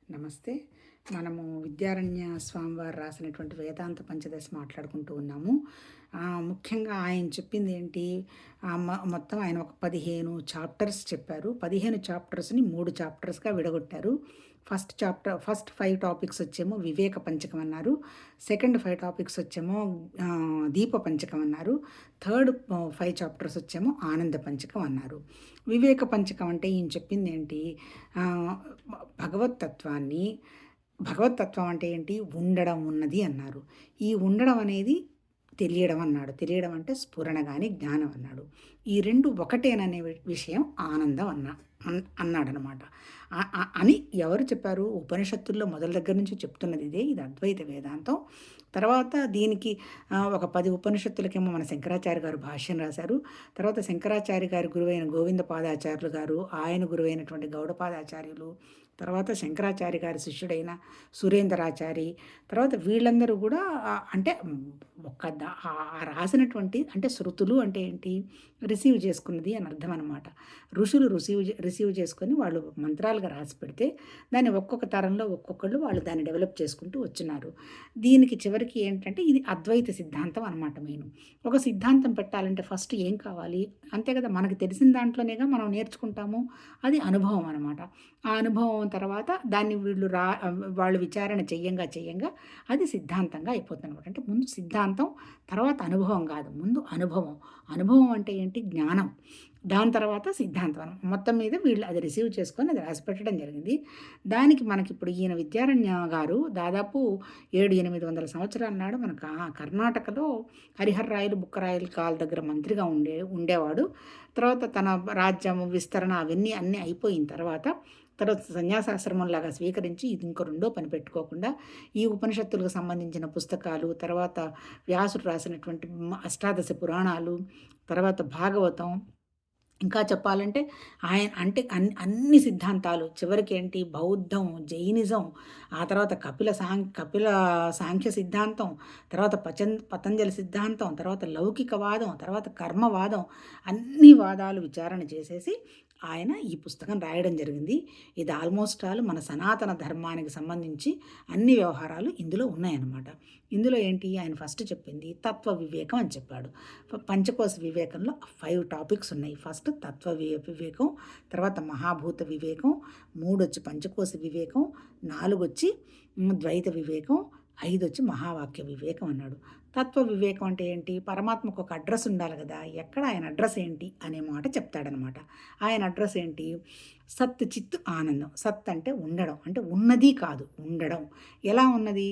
నమస్తే. మనము విద్యారణ్య స్వామివారు రాసినటువంటి వేదాంత పంచదశ మాట్లాడుకుంటూ ఉన్నాము. ముఖ్యంగా ఆయన చెప్పింది ఏంటి? మొత్తం ఆయన ఒక 15 చాప్టర్స్ చెప్పారు. 15 చాప్టర్స్‌ని 3 చాప్టర్స్‌గా విడగొట్టారు. ఫస్ట్ 5 టాపిక్స్ వచ్చేమో వివేక పంచకం అన్నారు. సెకండ్ 5 టాపిక్స్ వచ్చేమో దీప పంచకం అన్నారు. థర్డ్ 5 చాప్టర్స్ వచ్చేమో ఆనంద పంచకం అన్నారు. వివేక పంచకం అంటే ఈయన చెప్పింది ఏంటి? భగవతత్వాన్ని భగవతత్వం అంటే ఏంటి? ఉండడం ఉన్నది అన్నారు. ఈ ఉండడం అనేది తెలియడం అన్నాడు. తెలియడం అంటే స్ఫురణ గాని జ్ఞానం అన్నాడు. ఈ 2 ఒకటేననే విషయం ఆనందం అన్నాడనమాట. అని ఎవరు చెప్పారు? ఉపనిషత్తుల్లో మొదల దగ్గర నుంచి చెప్తున్నది ఇదే. ఇది అద్వైత వేదాంతం. తర్వాత దీనికి ఒక 10 ఉపనిషత్తులకేమో మన శంకరాచార్య గారు భాష్యం రాశారు. తర్వాత శంకరాచార్య గారి గురువైన గోవిందపాదాచార్యులు గారు, ఆయన గురువైనటువంటి గౌడపాదాచార్యులు, తర్వాత శంకరాచార్య గారి శిష్యుడైన సురేంద్రాచారి, తర్వాత వీళ్ళందరూ కూడా అంటే రాసినటువంటి అంటే శృతులు అంటే ఏంటి? రిసీవ్ చేసుకున్నది అని అర్థం అనమాట. ఋషులు రిసీవ్ చేసుకొని వాళ్ళు మంత్రాలుగా రాసి పెడితే దాన్ని ఒక్కొక్క తరంలో ఒక్కొక్కళ్ళు వాళ్ళు దాన్ని డెవలప్ చేసుకుంటూ వచ్చినారు. దీనికి చివరికి ఏంటంటే ఇది అద్వైత సిద్ధాంతం అనమాట. మెయిన్ ఒక సిద్ధాంతం పెట్టాలంటే ఫస్ట్ ఏం కావాలి? అంతే కదా, మనకు తెలిసిన దాంట్లోనేగా మనం నేర్చుకుంటాము. అది అనుభవం అనమాట. ఆ అనుభవం తర్వాత దాన్ని వాళ్ళు విచారణ చెయ్యంగా అది సిద్ధాంతంగా అయిపోతుంది అనమాట. అంటే ముందు సిద్ధాంతం, తర్వాత అనుభవం కాదు, ముందు అనుభవం. అనుభవం అంటే ఏంటి? జ్ఞానం. దాని తర్వాత సిద్ధాంతం. మొత్తం మీద వీళ్ళు అది రిసీవ్ చేసుకొని అది రాసిపెట్టడం జరిగింది. దానికి మనకిప్పుడు ఈయన విద్యారణ్య గారు దాదాపు 700-800 సంవత్సరాల నాడు మన కర్ణాటకలో హరిహర్రాయలు బుక్కరాయలు కాల దగ్గర మంత్రిగా ఉండేవాడు. తర్వాత తన రాజ్యం విస్తరణ అవన్నీ అన్నీ అయిపోయిన తర్వాత సన్యాసాశ్రమంలాగా స్వీకరించి ఇది ఇంకో రెండో పని పెట్టుకోకుండా ఈ ఉపనిషత్తులకు సంబంధించిన పుస్తకాలు, తర్వాత వ్యాసుడు రాసినటువంటి అష్టాదశ పురాణాలు, తర్వాత భాగవతం, ఇంకా చెప్పాలంటే ఆయన అంటే అన్ని సిద్ధాంతాలు చివరికి ఏంటి? బౌద్ధం, జైనిజం, ఆ తర్వాత కపిల సాంఖ్య సిద్ధాంతం, తర్వాత పతంజలి సిద్ధాంతం, తర్వాత లౌకికవాదం, తర్వాత కర్మవాదం, అన్ని వాదాలు విచారణ చేసేసి ఆయన ఈ పుస్తకం రాయడం జరిగింది. ఇది ఆల్మోస్ట్ ఆల్ మన సనాతన ధర్మానికి సంబంధించి అన్ని వ్యవహారాలు ఇందులో ఉన్నాయన్నమాట. ఇందులో ఏంటి? ఆయన ఫస్ట్ చెప్పింది తత్వ వివేకం అని చెప్పాడు. పంచకోశ వివేకంలో 5 టాపిక్స్ ఉన్నాయి. ఫస్ట్ తత్వ వివేకం, తర్వాత మహాభూత వివేకం, 3 వచ్చి పంచకోశ వివేకం, 4 వచ్చి ద్వైత వివేకం, 5 వచ్చి మహావాక్య వివేకం అన్నాడు. తత్వ వివేకం అంటే ఏంటి? పరమాత్మకు ఒక అడ్రస్ ఉండాలి కదా, ఎక్కడ ఆయన అడ్రస్ ఏంటి అనే మాట చెప్తాడనమాట. ఆయన అడ్రస్ ఏంటి? సత్ చిత్ ఆనందం. సత్ అంటే ఉండడం, అంటే ఉన్నది కాదు, ఉండడం. ఎలా ఉన్నది?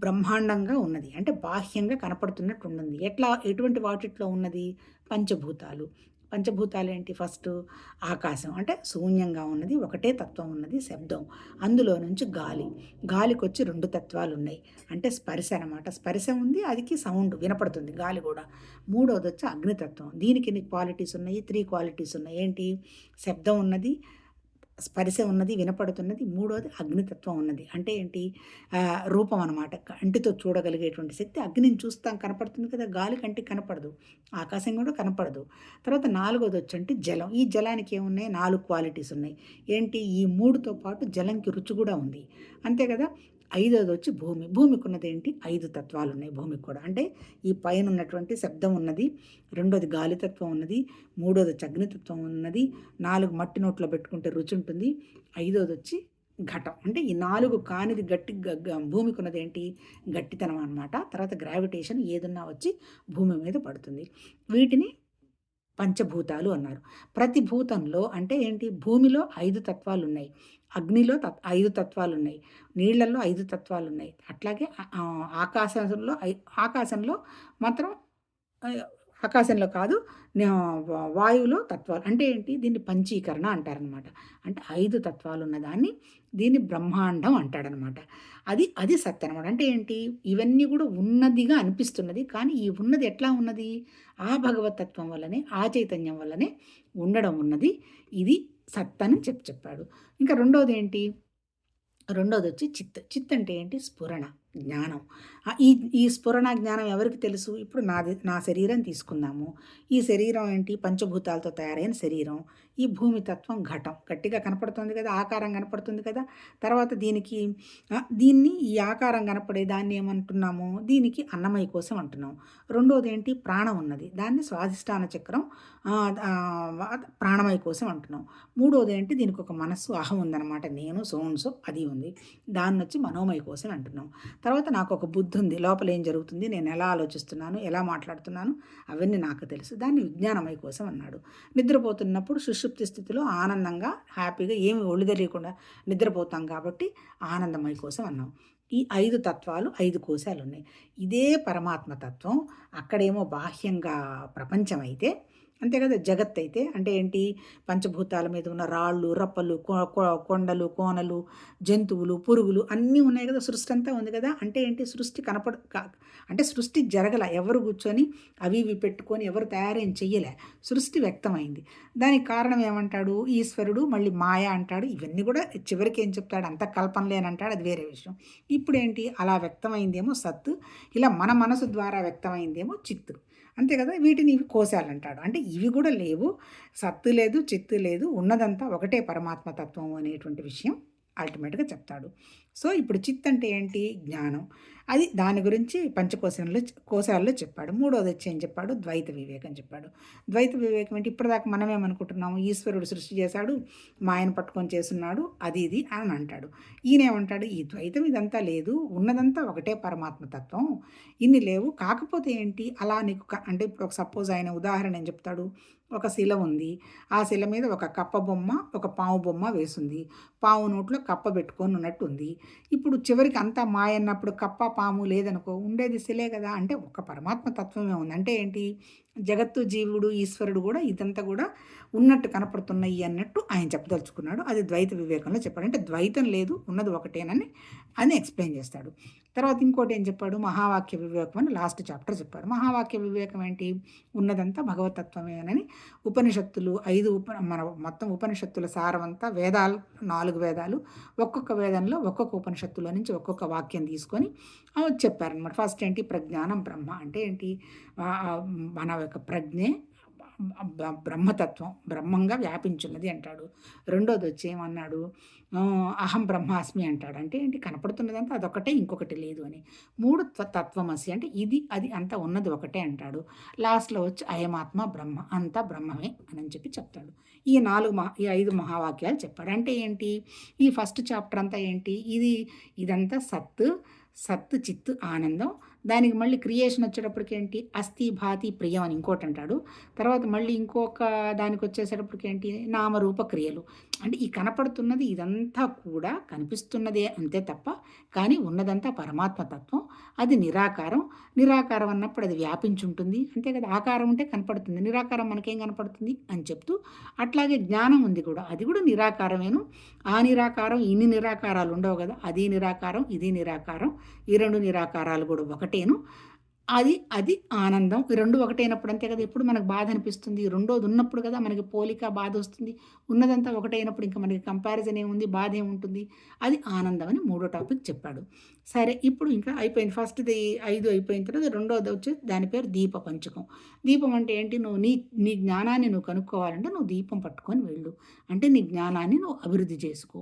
బ్రహ్మాండంగా ఉన్నది, అంటే బాహ్యంగా కనపడుతున్నట్టు ఉన్నది. ఎటువంటి వాటిట్లో ఉన్నది? పంచభూతాలు. పంచభూతాలు ఏంటి? ఫస్ట్ ఆకాశం, అంటే శూన్యంగా ఉన్నది, ఒకటే తత్వం ఉన్నది, శబ్దం. అందులో నుంచి గాలికి వచ్చి 2 తత్వాలు ఉన్నాయి, అంటే స్పర్శ అనమాట. స్పర్శ ఉంది, అదికి సౌండ్ వినపడుతుంది, గాలి కూడా. మూడోది వచ్చి అగ్నితత్వం. దీనికి ఎన్ని క్వాలిటీస్ ఉన్నాయి? 3 క్వాలిటీస్ ఉన్నాయి. ఏంటి? శబ్దం ఉన్నది, స్పర్శ ఉన్నది, వినపడుతున్నది. మూడోది అగ్నితత్వం ఉన్నది. అంటే ఏంటి? రూపం అనమాట. కంటితో చూడగలిగేటువంటి శక్తి. అగ్నిని చూస్తాం, కనపడుతుంది కదా, గాలి కంటికి కనపడదు, ఆకాశం కూడా కనపడదు. తర్వాత 4వది వచ్చంటే జలం. ఈ జలానికి ఏమున్నాయి? 4 క్వాలిటీస్ ఉన్నాయి. ఏంటి? ఈ 3తో పాటు జలంకి రుచి కూడా ఉంది, అంతే కదా. 5వది వచ్చి భూమి. భూమికి ఉన్నది ఏంటి? 5 తత్వాలు ఉన్నాయి భూమికి కూడా. అంటే ఈ పైన ఉన్నటువంటి శబ్దం ఉన్నది, 2వది గాలితత్వం ఉన్నది, 3వది వచ్చి అగ్నితత్వం ఉన్నది, 4 మట్టి నోట్లో పెట్టుకుంటే రుచి ఉంటుంది, 5వది వచ్చి ఘటం. అంటే ఈ 4 కానిది గట్టి భూమికి ఉన్నది ఏంటి? గట్టితనం అనమాట. తర్వాత గ్రావిటేషన్ ఏదన్నా వచ్చి భూమి మీద పడుతుంది. వీటిని పంచభూతాలు అన్నారు. ప్రతి భూతంలో అంటే ఏంటి? భూమిలో 5 తత్వాలు ఉన్నాయి, అగ్నిలో 5 తత్వాలు ఉన్నాయి, నీళ్లలో 5 తత్వాలు ఉన్నాయి. అట్లాగే ఆకాశంలో మాత్రం ఆకాశంలో కాదు, వాయువులో తత్వాలు. అంటే ఏంటి? దీన్ని పంచీకరణ అంటారనమాట. అంటే 5 తత్వాలు ఉన్నదాన్ని దీన్ని బ్రహ్మాండం అంటాడనమాట. అది సత్ అనమాట. అంటే ఏంటి? ఇవన్నీ కూడా ఉన్నదిగా అనిపిస్తున్నది, కానీ ఈ ఉన్నది ఎట్లా ఉన్నది? ఆ భగవతత్వం వల్లనే, ఆ చైతన్యం వల్లనే ఉండడం ఉన్నది. ఇది సత్ అని చెప్పాడు. ఇంకా రెండోది ఏంటి? రెండోది వచ్చి చిత్. చిత్ అంటే ఏంటి? స్ఫురణ. జ్ఞానం. ఈ ఈ స్ఫురణ జ్ఞానం ఎవరికి తెలుసు? ఇప్పుడు నా శరీరం తీసుకుందాము. ఈ శరీరం ఏంటి? పంచభూతాలతో తయారైన శరీరం. ఈ భూమి తత్వం ఘటం. గట్టిగా కనపడుతుంది కదా! ఆకారం కనపడుతుంది కదా! తర్వాత దీన్ని ఈ ఆకారం కనపడే దాన్ని ఏమంటున్నాము? దీనికి అన్నమయ కోశం అంటున్నాం. రెండోదేంటి? ప్రాణం ఉన్నది. దాన్ని స్వాధిష్టాన చక్రం ప్రాణమయ కోశం అంటున్నాం. మూడోదేంటి? దీనికి ఒక మనస్సు అహం ఉందనమాట. నేను సో అండ్ సో అది ఉంది. దాన్నొచ్చి మనోమయ కోశం అంటున్నాం. తర్వాత నాకు ఒక బుద్ధి ఉంది. లోపల ఏం జరుగుతుంది? నేను ఎలా ఆలోచిస్తున్నాను? ఎలా మాట్లాడుతున్నాను? అవన్నీ నాకు తెలుసు. దాన్ని విజ్ఞానమయ కోశం అన్నాడు. నిద్రపోతున్నప్పుడు సుషుప్తి స్థితిలో ఆనందంగా, హ్యాపీగా ఏమి ఒళ్ళు తెలియకుండా నిద్రపోతాం కాబట్టి ఆనందమయ కోశం అన్నాం. ఈ 5 తత్వాలు 5 కోశాలున్నాయి. ఇదే పరమాత్మ తత్వం అక్కడేమో బాహ్యంగా ప్రపంచం అయితే అంతే కదా! జగత్తయితే అంటే ఏంటి? పంచభూతాల మీద ఉన్న రాళ్ళు, రప్పలు, కొండలు, కోనలు, జంతువులు, పురుగులు అన్నీ ఉన్నాయి కదా! సృష్టి అంతా ఉంది కదా! అంటే ఏంటి? సృష్టి అంటే సృష్టి జరగల. ఎవరు కూర్చొని అవి ఇవి పెట్టుకొని ఎవరు తయారేం చెయ్యలే. సృష్టి వ్యక్తమైంది. దానికి కారణం ఏమంటాడు? ఈశ్వరుడు, మళ్ళీ మాయ అంటాడు. ఇవన్నీ కూడా చివరికి ఏం చెప్తాడు? అంతా కల్పనలే అని అంటాడు. అది వేరే విషయం. ఇప్పుడేంటి? అలా వ్యక్తమైందేమో సత్తు. ఇలా మన మనసు ద్వారా వ్యక్తమైందేమో చిత్తు. అంతే కదా! వీటిని ఇవి కోశాలంటాడు. అంటే ఇవి కూడా లేవు. సత్తు లేదు, చిత్తు లేదు. ఉన్నదంతా ఒకటే పరమాత్మ తత్వం అనేటువంటి విషయం అల్టిమేట్‌గా చెప్తాడు. సో, ఇప్పుడు చిత్ అంటే ఏంటి? జ్ఞానం. అది దాని గురించి కోశాల్లో చెప్పాడు. మూడోదొచ్చి ఏం చెప్పాడు? ద్వైత వివేకం చెప్పాడు. ద్వైత వివేకం అంటే ఇప్పటిదాకా మనమేమనుకుంటున్నాము? ఈశ్వరుడు సృష్టి చేశాడు, మాయను పట్టుకొని చేసున్నాడు, అది ఇది అని అంటాడు. ఈయనేమంటాడు? ఈ ద్వైతం ఇదంతా లేదు. ఉన్నదంతా ఒకటే పరమాత్మ తత్వం. ఇన్ని లేవు. కాకపోతే ఏంటి? అలా నీకు అంటే ఇప్పుడు ఒక సపోజ్ ఆయన ఉదాహరణ ఏం చెప్తాడు? ఒక శిల ఉంది. ఆ శిల మీద ఒక కప్ప బొమ్మ, ఒక పాము బొమ్మ వేసుంది. పాము నోట్లో కప్ప పెట్టుకొని ఉన్నట్టుంది. ఇప్పుడు చివరికి అంతా మాయ అన్నప్పుడు కప్ప, పాము లేదనుకో ఉండేది శిలే కదా! అంటే ఒక పరమాత్మ తత్వమే ఉంది. అంటే ఏంటి? జగత్తు, జీవుడు, ఈశ్వరుడు కూడా ఇదంతా కూడా ఉన్నట్టు కనపడుతున్నాయి అన్నట్టు ఆయన చెప్పదలుచుకున్నాడు. అది ద్వైత వివేకంలో చెప్పాడు. అంటే ద్వైతం లేదు, ఉన్నది ఒకటేనని ఎక్స్‌ప్లెయిన్ చేస్తాడు. తర్వాత ఇంకోటి ఏం చెప్పాడు? మహావాక్య వివేకం అని లాస్ట్ చాప్టర్ చెప్పాడు. మహావాక్య వివేకం ఏంటి? ఉన్నదంతా భగవతత్వమేనని ఉపనిషత్తులు 5 మన మొత్తం ఉపనిషత్తుల సారమంతా వేదాలు 4 వేదాలు. ఒక్కొక్క వేదంలో ఒక్కొక్క ఉపనిషత్తులో నుంచి ఒక్కొక్క వాక్యం తీసుకొని చెప్పారనమాట. ఫస్ట్ ఏంటి? ప్రజ్ఞానం బ్రహ్మ. అంటే ఏంటి? మన యొక్క ప్రజ్ఞే బ్రహ్మతత్వం బ్రహ్మంగా వ్యాపించున్నది అంటాడు. రెండోదొచ్చి ఏమన్నాడు? అహం బ్రహ్మాస్మి అంటాడు. అంటే ఏంటి? కనపడుతున్నదంతా అదొకటే, ఇంకొకటి లేదు అని. 3 తత్వమసి అంటే ఇది, అది అంతా ఉన్నది ఒకటే అంటాడు. లాస్ట్‌లో వచ్చి అయమాత్మ బ్రహ్మ. అంతా బ్రహ్మమే అని చెప్పి చెప్తాడు. ఈ 5 మహావాక్యాలు చెప్పాడు. అంటే ఏంటి? ఈ ఫస్ట్ చాప్టర్ అంతా ఏంటి? ఇదంతా సత్, చిత్, ఆనందం. దానికి మళ్ళీ క్రియేషన్ వచ్చేటప్పటికి ఏంటి? అస్థి, భాతి, ప్రియం అని ఇంకోటి అంటాడు. తర్వాత మళ్ళీ ఇంకొక దానికి వచ్చేసేటప్పటికి ఏంటి? నామరూప క్రియలు. అంటే ఈ కనపడుతున్నది ఇదంతా కూడా కనిపిస్తున్నదే అంతే తప్ప, కానీ ఉన్నదంతా పరమాత్మ తత్వం. అది నిరాకారం. నిరాకారం అన్నప్పుడు అది వ్యాపించి ఉంటుంది. అంతే కదా! ఆకారం ఉంటే కనపడుతుంది. నిరాకారం మనకేం కనపడుతుంది అని చెప్తూ, అట్లాగే జ్ఞానం ఉంది కూడా. అది కూడా నిరాకారమేను. ఆ నిరాకారం ఇన్ని నిరాకారాలు ఉండవు కదా! అది నిరాకారం, ఇది నిరాకారం. ఈ 2 నిరాకారాలు కూడా ఒకటేను. అది ఆనందం. ఈ 2 ఒకటైనప్పుడు అంతే కదా! ఎప్పుడు మనకు బాధ అనిపిస్తుంది? రెండోది ఉన్నప్పుడు కదా మనకి పోలిక, బాధొస్తుంది. ఉన్నదంతా ఒకటైనప్పుడు ఇంక మనకి కంపారిజన్ ఏముంది? బాధ ఏముంటుంది? అది ఆనందం అని మూడో టాపిక్ చెప్పాడు. సరే ఇప్పుడు ఇంకా అయిపోయింది. ఫస్ట్‌ది 5 అయిపోయిన తర్వాత రెండోది వచ్చి దాని పేరు దీప పంచకం. దీపం అంటే ఏంటి? నువ్వు నీ జ్ఞానాన్ని నువ్వు కనుక్కోవాలంటే నువ్వు దీపం పట్టుకొని వెళ్ళు. అంటే నీ జ్ఞానాన్ని నువ్వు అభివృద్ధి చేసుకో.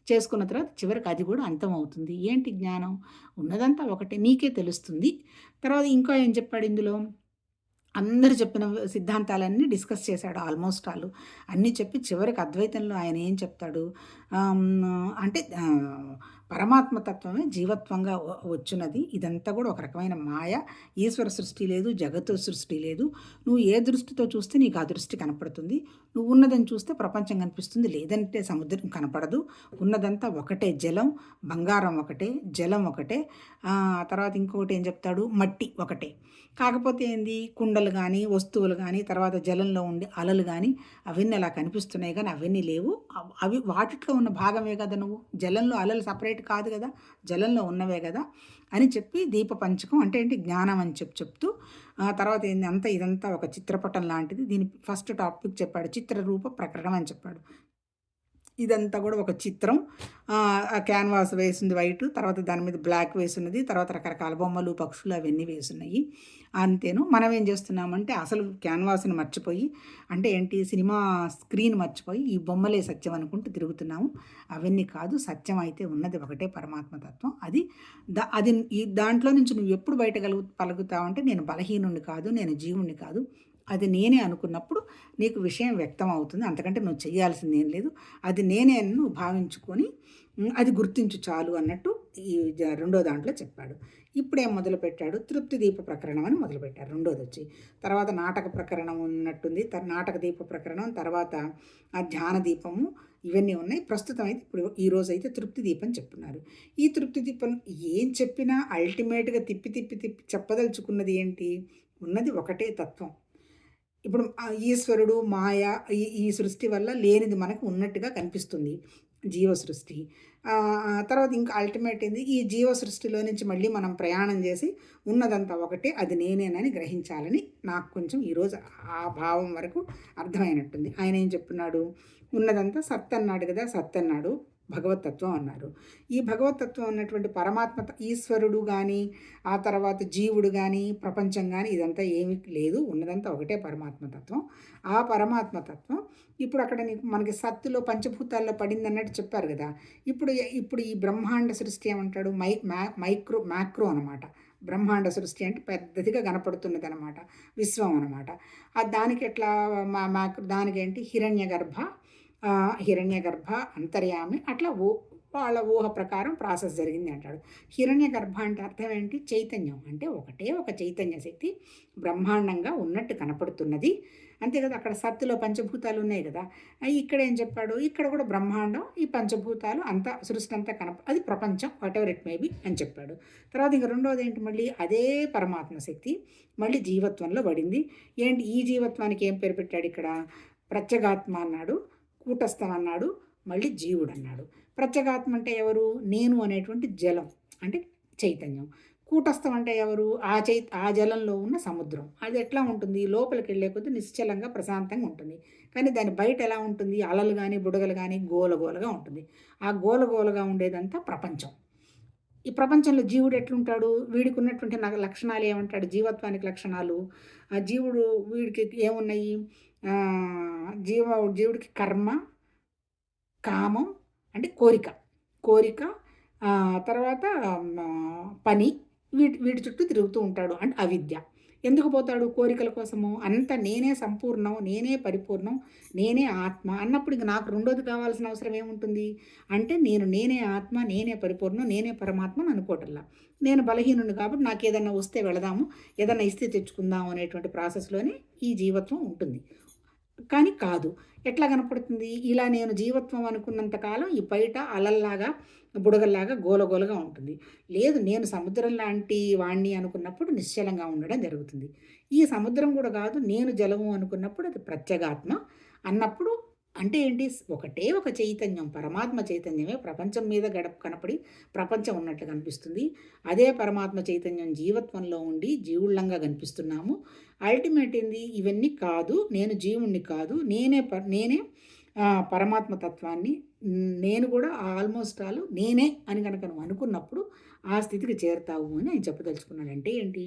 చేసుకున్న తర్వాత చివరికి అది కూడా అంతమవుతుంది. ఏంటి జ్ఞానం? ఉన్నదంతా ఒకటే. నీకే తెలుస్తుంది. తర్వాత ఇంకా ఏం చెప్పాడు ఇందులో? అందరూ చెప్పిన సిద్ధాంతాలన్నీ డిస్కస్ చేశాడు ఆల్మోస్ట్ ఆల్. అన్నీ చెప్పి చివరికి అద్వైతంలో ఆయన ఏం చెప్తాడు? అంటే పరమాత్మ తత్వమే జీవత్వంగా వచ్చున్నది. ఇదంతా కూడా ఒక రకమైన మాయ. ఈశ్వర సృష్టి లేదు, జగత్తు సృష్టి లేదు. నువ్వు ఏ దృష్టితో చూస్తే నీకు ఆ దృష్టి కనపడుతుంది. నువ్వు ఉన్నదని చూస్తే ప్రపంచం కనిపిస్తుంది. లేదంటే సముద్రం కనపడదు. ఉన్నదంతా ఒకటే. జలం, బంగారం ఒకటే, జలం ఒకటే. తర్వాత ఇంకొకటి ఏం చెప్తాడు? మట్టి ఒకటే. కాకపోతే ఏంది? కుండలు గానీ, వస్తువులు గానీ, తర్వాత జలంలో ఉండే అలలు గానీ, అవన్నీ అలా కనిపిస్తున్నాయి గానీ అవన్నీ లేవు. అవి వాటిట్లో ఉన్న భాగమే కదా నువ్వు. జలంలో అలలు సెపరేట్ కాదు కదా! జలంలో ఉన్నవే కదా! అని చెప్పి దీప పంచకం అంటే ఏంటి? జ్ఞానం అని చెప్తూ తర్వాత ఏంది? ఇదంతా ఒక చిత్రపటం లాంటిది. దీని ఫస్ట్ టాపిక్ చెప్పాడు. చిత్రరూప ప్రకరణం అని చెప్పాడు. ఇదంతా కూడా ఒక చిత్రం. ఆ క్యాన్వాస్ వేసింది వైట్, తర్వాత దాని మీద బ్లాక్ వేసున్నది, తర్వాత రకరకాల బొమ్మలు, పక్షులు అవన్నీ వేసున్నాయి. అంతేను. మనం ఏం చేస్తున్నామంటే అసలు క్యాన్వాస్‌ని మర్చిపోయి, అంటే ఏంటి, సినిమా స్క్రీన్ మర్చిపోయి ఈ బొమ్మలే సత్యం అనుకుంటూ తిరుగుతున్నాము. అవన్నీ కాదు. సత్యం అయితే ఉన్నది ఒకటే పరమాత్మ తత్వం. అది ఈ దాంట్లో నుంచి నువ్వు ఎప్పుడు బయట పలుకుతావంటే, నేను బలహీనుడిని కాదు, నేను జీవుడిని కాదు, అది నేనే అనుకున్నప్పుడు నీకు విషయం వ్యక్తం అవుతుంది. అంతకంటే నువ్వు చేయాల్సిందేం లేదు. అది నేనే అని నువ్వు భావించుకొని అది గుర్తించు చాలు అన్నట్టు ఈ రెండో దాంట్లో చెప్పాడు. ఇప్పుడేం మొదలుపెట్టాడు, తృప్తి దీప ప్రకరణం అని మొదలుపెట్టారు రెండోదొచ్చి. తర్వాత నాటక ప్రకరణం ఉన్నట్టుంది. నాటక దీప ప్రకరణం, తర్వాత ఆ ధ్యాన దీపము, ఇవన్నీ ఉన్నాయి. ప్రస్తుతం అయితే ఇప్పుడు ఈరోజైతే తృప్తి దీపం చెప్తున్నారు. ఈ తృప్తి దీపం ఏం చెప్పినా అల్టిమేట్‌గా తిప్పి తిప్పి తిప్పి చెప్పదలుచుకున్నది ఏంటి, ఉన్నది ఒకటే తత్వం. ఇప్పుడు ఈశ్వరుడు, మాయ, ఈ సృష్టి వల్ల లేనిది మనకు ఉన్నట్టుగా కనిపిస్తుంది జీవ సృష్టి. తర్వాత ఇంకా అల్టిమేట్ ఏంది, ఈ జీవ సృష్టిలో నుంచి మళ్ళీ మనం ప్రయాణం చేసి ఉన్నదంతా ఒకటే, అది నేనేనని గ్రహించాలని నాకు కొంచెం ఈరోజు ఆ భావం వరకు అర్థమైనట్టుంది. ఆయన ఏం చెప్తున్నాడు, ఉన్నదంతా సత్ అన్నాడు కదా, సత్ అన్నాడు, భగవతత్వం అన్నారు. ఈ భగవతత్వం అన్నటువంటి పరమాత్మ ఈశ్వరుడు కానీ, ఆ తర్వాత జీవుడు కానీ, ప్రపంచం కానీ ఇదంతా ఏమీ లేదు, ఉన్నదంతా ఒకటే పరమాత్మతత్వం. ఆ పరమాత్మతత్వం ఇప్పుడు అక్కడ మనకి సత్తులో పంచభూతాల్లో పడింది అన్నట్టు చెప్పారు కదా. ఇప్పుడు ఇప్పుడు ఈ బ్రహ్మాండ సృష్టి ఏమంటాడు, మ్యాక్రో అనమాట. బ్రహ్మాండ సృష్టి అంటే పెద్దదిగా కనపడుతున్నది అనమాట, విశ్వం అనమాట. దానికి ఎట్లా దానికి ఏంటి, హిరణ్యగర్భ, అంతర్యామి, అట్లా వాళ్ళ ఊహ ప్రకారం ప్రాసెస్ జరిగింది అంటాడు. హిరణ్యగర్భ అంటే అర్థం ఏంటి, చైతన్యం. అంటే ఒకటే ఒక చైతన్య శక్తి బ్రహ్మాండంగా ఉన్నట్టు కనపడుతున్నది, అంతే కదా. అక్కడ సత్తులో పంచభూతాలు ఉన్నాయి కదా. ఇక్కడ ఏం చెప్పాడు, ఇక్కడ కూడా బ్రహ్మాండం, ఈ పంచభూతాలు అంతా, సృష్టి అంతా అది ప్రపంచం, what ever it may be అని చెప్పాడు. తర్వాత ఇంక రెండోది ఏంటి, మళ్ళీ అదే పరమాత్మ శక్తి మళ్ళీ జీవత్వంలో పడింది. ఏంటి, ఈ జీవత్వానికి ఏం పేరు పెట్టాడు ఇక్కడ, ప్రత్యేగాత్మ అన్నాడు, కూటస్థం అన్నాడు, మళ్ళీ జీవుడు అన్నాడు. ప్రత్యేగాత్మ అంటే ఎవరు, నేను అనేటువంటి జలం అంటే చైతన్యం. కూటస్థం అంటే ఎవరు, ఆ జలంలో ఉన్న సముద్రం. అది ఎట్లా ఉంటుంది, లోపలికి వెళ్ళే కొద్దీ నిశ్చలంగా ప్రశాంతంగా ఉంటుంది. కానీ దాని బయట ఎలా ఉంటుంది, అలలు కానీ బుడగలు కానీ గోలగోలగా ఉంటుంది. ఆ గోలగోలగా ఉండేదంతా ప్రపంచం. ఈ ప్రపంచంలో జీవుడు ఎట్లుంటాడు, వీడికి ఉన్నటువంటి లక్షణాలు ఏమంటాడు, జీవత్వానికి లక్షణాలు. ఆ జీవుడు, వీడికి ఏమున్నాయి, జీవుడికి కర్మ, కామం అంటే కోరిక, తర్వాత పని, వీటి చుట్టూ తిరుగుతూ ఉంటాడు. అంటే అవిద్య. ఎందుకు పోతాడు, కోరికల కోసము. అంత నేనే సంపూర్ణం, నేనే పరిపూర్ణం, నేనే ఆత్మ అన్నప్పుడు ఇంక నాకు రెండోది కావాల్సిన అవసరం ఏముంటుంది అంటే, నేనే ఆత్మ, నేనే పరిపూర్ణం, నేనే పరమాత్మను అనుకోవటల్లా. నేను బలహీనుని కాబట్టి నాకు ఏదన్నా వస్తే వెళదాము, ఏదన్నా ఇస్తే తెచ్చుకుందాము అనేటువంటి ప్రాసెస్లోనే ఈ జీవత్వం ఉంటుంది. కానీ కాదు. ఎట్లా కనపడుతుంది, ఇలా నేను జీవత్వం అనుకున్నంత కాలం ఈ బయట అలల్లాగా, బుడగల్లాగా గోలగోలగా ఉంటుంది. లేదు, నేను సముద్రం లాంటి వాణ్ణి అనుకున్నప్పుడు నిశ్చలంగా ఉండడం జరుగుతుంది. ఈ సముద్రం కూడా కాదు, నేను జలము అనుకున్నప్పుడు అది ప్రత్యేగాత్మ అన్నప్పుడు. అంటే ఏంటి, ఒకటే ఒక చైతన్యం, పరమాత్మ చైతన్యమే ప్రపంచం మీద కనపడి ప్రపంచం ఉన్నట్లు కనిపిస్తుంది. అదే పరమాత్మ చైతన్యం జీవత్వంలో ఉండి జీవుళ్ళంగా కనిపిస్తున్నాము. అల్టిమేట్ ఏంది, ఇవన్నీ కాదు, నేను జీవుణ్ణి కాదు, నేనే పరమాత్మ తత్వాన్ని, నేను కూడా ఆల్మోస్ట్ నేనే అని కనుక నువ్వు అనుకున్నప్పుడు ఆ స్థితికి చేరుతావు అని ఆయన చెప్పదలుచుకున్నాడు. అంటే ఏంటి,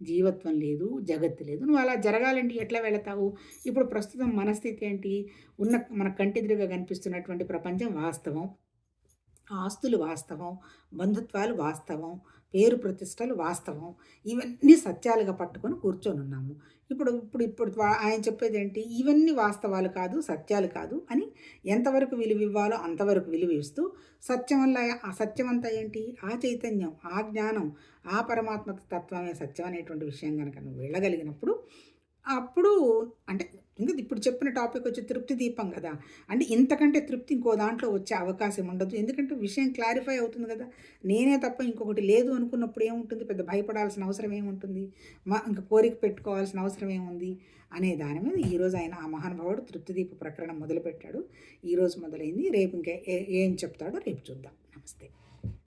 జీవత్వం లేదు, జగత్తు లేదు, నువ్వు అలా జరగాలంటే ఎట్లా వెళతావు. ఇప్పుడు ప్రస్తుతం మన స్థితి ఏంటి, మన కంటిదిరిగా కనిపిస్తున్నటువంటి ప్రపంచం వాస్తవం, ఆస్తులు వాస్తవం, బంధుత్వాలు వాస్తవం, పేరు ప్రతిష్టలు వాస్తవం, ఇవన్నీ సత్యాలుగా పట్టుకొని కూర్చొని ఉన్నాము. ఇప్పుడు ఆయన చెప్పేది ఏంటి, ఇవన్నీ వాస్తవాలు కాదు, సత్యాలు కాదు అని ఎంతవరకు విలువ ఇవ్వాలో అంతవరకు విలువ ఇస్తూ, సత్యం వల్ల ఆ సత్యం అంతా ఏంటి, ఆ చైతన్యం, ఆ జ్ఞానం, ఆ పరమాత్మ తత్వమే సత్యం అనేటువంటి విషయం కనుక నువ్వు వెళ్ళగలిగినప్పుడు, అప్పుడు అంటే ఇంకా ఇప్పుడు చెప్పిన టాపిక్ వచ్చి తృప్తి దీపం కదా. అంటే ఇంతకంటే తృప్తి ఇంకో దాంట్లో వచ్చే అవకాశం ఉండదు. ఎందుకంటే విషయం క్లారిఫై అవుతుంది కదా. నేనే తప్ప ఇంకొకటి లేదు అనుకున్నప్పుడు ఏముంటుంది, పెద్ద భయపడాల్సిన అవసరం ఏముంటుంది, ఇంకా కోరిక పెట్టుకోవాల్సిన అవసరం ఏముంది అనే దాని మీద ఈరోజు ఆయన ఆ మహానుభావుడు తృప్తిదీప ప్రకరణం మొదలుపెట్టాడు. ఈరోజు మొదలైంది. రేపు ఇంకా ఏం చెప్తాడో రేపు చూద్దాం. నమస్తే.